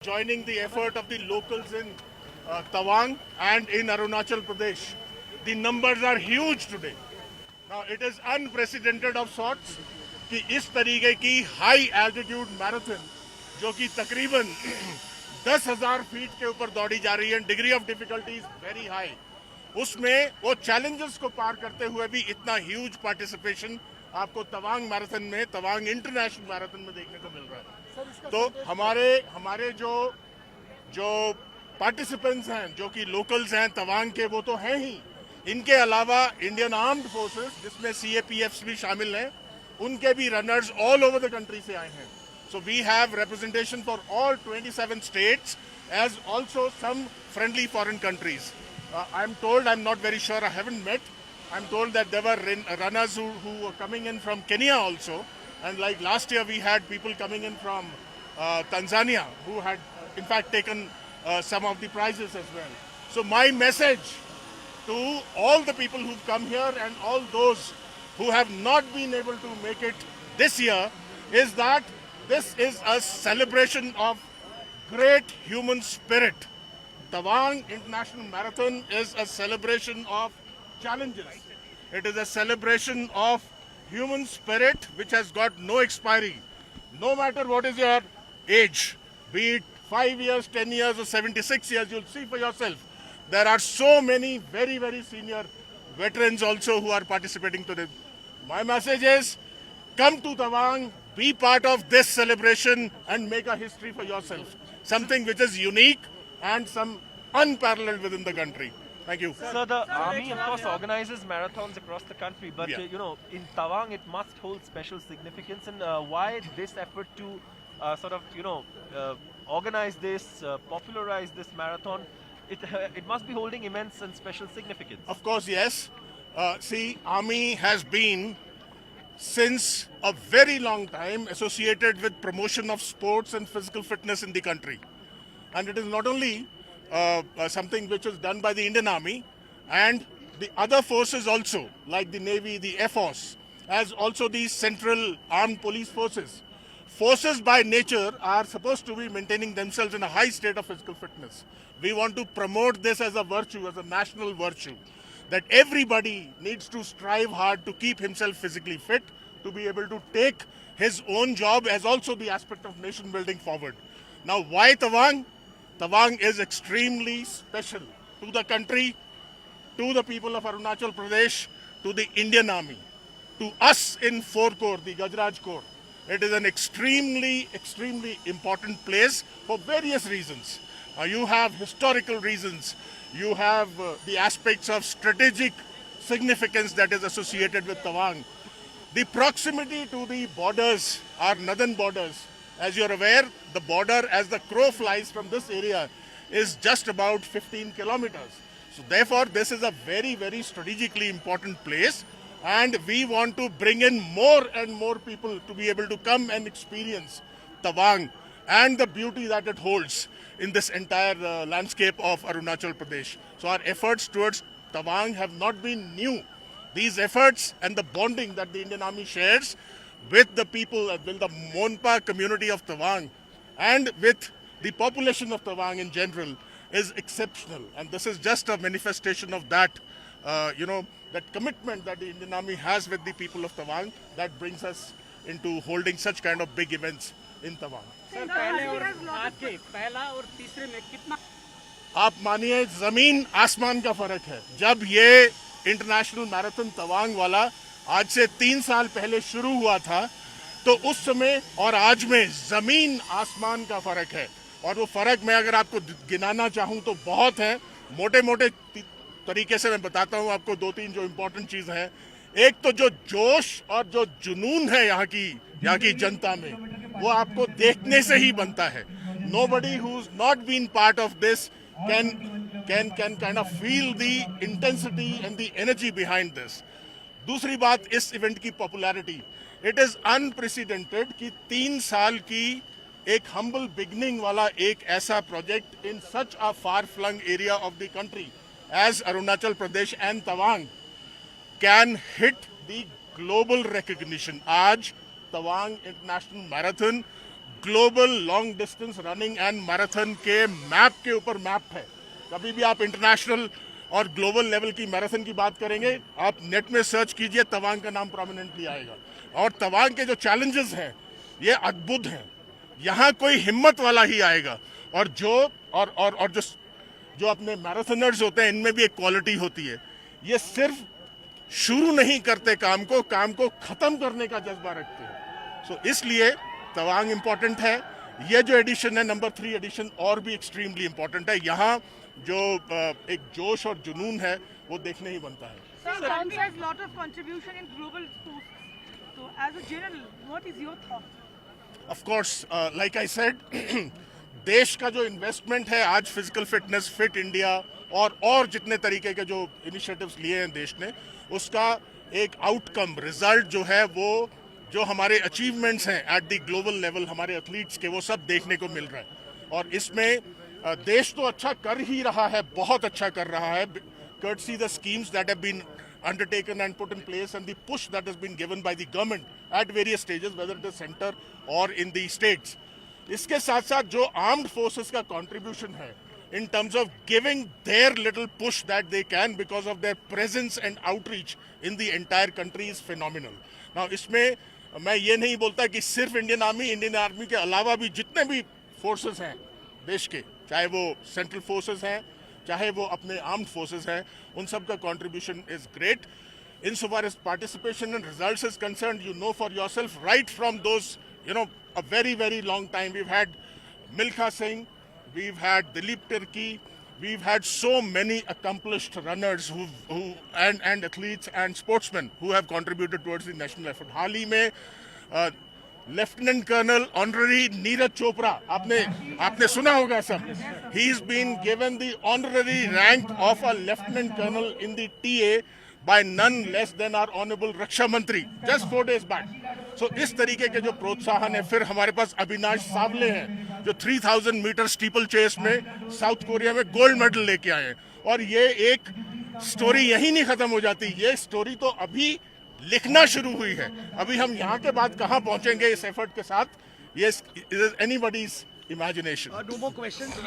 joining the effort of the locals in Tawang and in Arunachal Pradesh. The numbers are huge today. Now it is unprecedented of sorts कि इस तरीके की high altitude marathon जो कि तकरीबन 10,000 feet के ऊपर दौड़ी जा रही है, degree of difficulty is very high, उसमें वो चैलेंजेस को पार करते हुए भी इतना ह्यूज पार्टिसिपेशन आपको तवांग मैराथन में, तवांग इंटरनेशनल मैराथन में देखने को मिल रहा है। तो हमारे हमारे जो जो पार्टिसिपेंट्स हैं, जो कि लोकल्स हैं तवांग के, वो तो हैं ही। इनके अलावा इंडियन आर्म्ड फोर्सेस जिसमें सीएपीएफ्स भी शामिल हैं, उनके भी runners all over the country से आए हैं। So we have representation for all 27 states as also some friendly foreign countries. I am told, I am not very sure, I haven't met, I'm told that there were runners who were coming in from Kenya also, and like last year we had people coming in from Tanzania who had in fact taken some of the prizes as well. So my message to all the people who've come here and all those who have not been able to make it this year is that this is a celebration of great human spirit. Tawang International Marathon is a celebration of challenges. It is a celebration of human spirit which has got no expiry. No matter what is your age, be it 5 years, 10 years or 76 years, you'll see for yourself. There are so many very, very senior veterans also who are participating today. My message is, come to Tawang, be part of this celebration and make a history for yourself. Something which is unique and some unparalleled within the country. Thank you. So the army, of course, organizes marathons across the country, but Yeah. In Tawang it must hold special significance. And why this effort to organize this, popularize this marathon? It must be holding immense and special significance. Of course, yes. See, Army has been since a very long time associated with promotion of sports and physical fitness in the country. And it is not only something which is done by the Indian Army, and the other forces also, like the Navy, the Air Force, as also the Central Armed Police Forces. Forces by nature are supposed to be maintaining themselves in a high state of physical fitness. We want to promote this as a virtue, as a national virtue, that everybody needs to strive hard to keep himself physically fit, to be able to take his own job as also the aspect of nation building forward. Now, why Tawang? Tawang is extremely special to the country, to the people of Arunachal Pradesh, to the Indian Army, to us in 4 Corps, the Gajraj Corps. It is an extremely, extremely important place for various reasons. You have historical reasons. You have the aspects of strategic significance that is associated with Tawang. The proximity to the borders, our northern borders. As you're aware, the border as the crow flies from this area is just about 15 kilometers. So therefore, this is a very, very strategically important place, and we want to bring in more and more people to be able to come and experience Tawang and the beauty that it holds in this entire landscape of Arunachal Pradesh. So our efforts towards Tawang have not been new. These efforts and the bonding that the Indian Army shares with the people, with the Monpa community of Tawang and with the population of Tawang in general is exceptional. And this is just a manifestation of that, that commitment that the Indian Army has with the people of Tawang that brings us into holding such kind of big events in Tawang. Sir पहले और आज के पहला और तीसरे में कितना आप मानिए जमीन आसमान का फर्क है। जब ये इंटरनेशनल मैराथन तवांग वाला आज से 3 साल पहले शुरू हुआ था, तो उस समय और आज में जमीन आसमान का फर्क है। और वो फर्क मैं अगर आपको गिनाना चाहूँ तो बहुत है। मोटे मोटे तरीके से मैं बताता हूँ आपको 2-3 जो इम्पोर्टेंट चीज़ हैं। एक तो जो जोश और जो जुनून है यहाँ की जनता में, वो आपको देखने से ही बनता है। Nobody who's not been part of this can kind of feel the intensity and the energy behind this. दूसरी बात, इस इवेंट की पॉपुलैरिटी, इट इज अनप्रेसिडेंटेड कि 3 साल की एक हम्बल बिगनिंग वाला एक ऐसा project in such a far flung area of the country as Arunachal Pradesh and Tawang can hit the global recognition. आज Tawang international marathon global long distance running and marathon के map के ऊपर मैप है। कभी भी आप इंटरनेशनल और ग्लोबल लेवल की मैराथन की बात करेंगे, आप नेट में सर्च कीजिए, तवांग का नाम प्रोमिनेंटली आएगा। और तवांग के जो चैलेंजेस हैं ये अद्भुत हैं। यहाँ कोई हिम्मत वाला ही आएगा, और जो अपने मैराथनर्स होते हैं इनमें भी एक क्वालिटी होती है, ये सिर्फ शुरू नहीं करते काम को खत्म करने का जज्बा रखते हैं। सो इसलिए तवांग इंपॉर्टेंट है। ये जो एडिशन है नंबर 3 एडिशन और भी एक्सट्रीमली इंपॉर्टेंट है। यहाँ जो एक जोश और जुनून है वो देखने ही बनता है। Sir, Gandhi has lot of contribution in global sports. So, as a general, what is your thought? Of course, like I said, देश का जो इन्वेस्टमेंट है आज फिजिकल फिटनेस, फिट इंडिया और जितने तरीके के जो इनिशिएटिव्स लिए हैं देश ने, उसका एक आउटकम रिजल्ट जो है वो जो हमारे अचीवमेंट्स हैं एट द ग्लोबल लेवल हमारे एथलीट्स के, वो सब देखने को मिल रहा है। और इसमें देश तो अच्छा कर ही रहा है, बहुत अच्छा कर रहा है, courtesy the schemes that have been undertaken and put in place and the push that has been given by the government at various stages, whether it is center or in the states. इसके साथ साथ जो armed forces का contribution है in terms of giving their little push that they can because of their presence and outreach in the entire country is phenomenal. Now इसमें मैं ये नहीं बोलता कि सिर्फ इंडियन आर्मी के अलावा भी जितने भी फोर्सेस हैं देश के, चाहे वो सेंट्रल फोर्सेस हैं चाहे वो अपने आर्म्ड फोर्सेस हैं, उन सब का contribution is great. Insofar as participation and results is concerned, you know for yourself, right from those, a very, very long time. We've had Milkha Singh, we've had Dilip Tirki, we've had so many accomplished runners and athletes and sportsmen who have contributed towards the national effort. हाल ही में lieutenant colonel honorary Neeraj Chopra, आपने सुना होगा सब, he has been given the honorary rank of a lieutenant colonel in the TA by none less than our honorable रक्षा मंत्री just 4 days back. So इस तरीके के जो प्रोत्साहन है, फिर हमारे पास अविनाश सावले हैं जो 3000 मीटर स्टीपल चेस में साउथ कोरिया में गोल्ड मेडल लेके आए हैं। और ये एक स्टोरी यही नहीं खत्म हो जाती, ये स्टोरी तो अभी लिखना शुरू हुई है। अभी हम यहाँ के बाद कहाँ पहुंचेंगे इस एफर्ट के साथ, ये anybody's imagination. No more questions.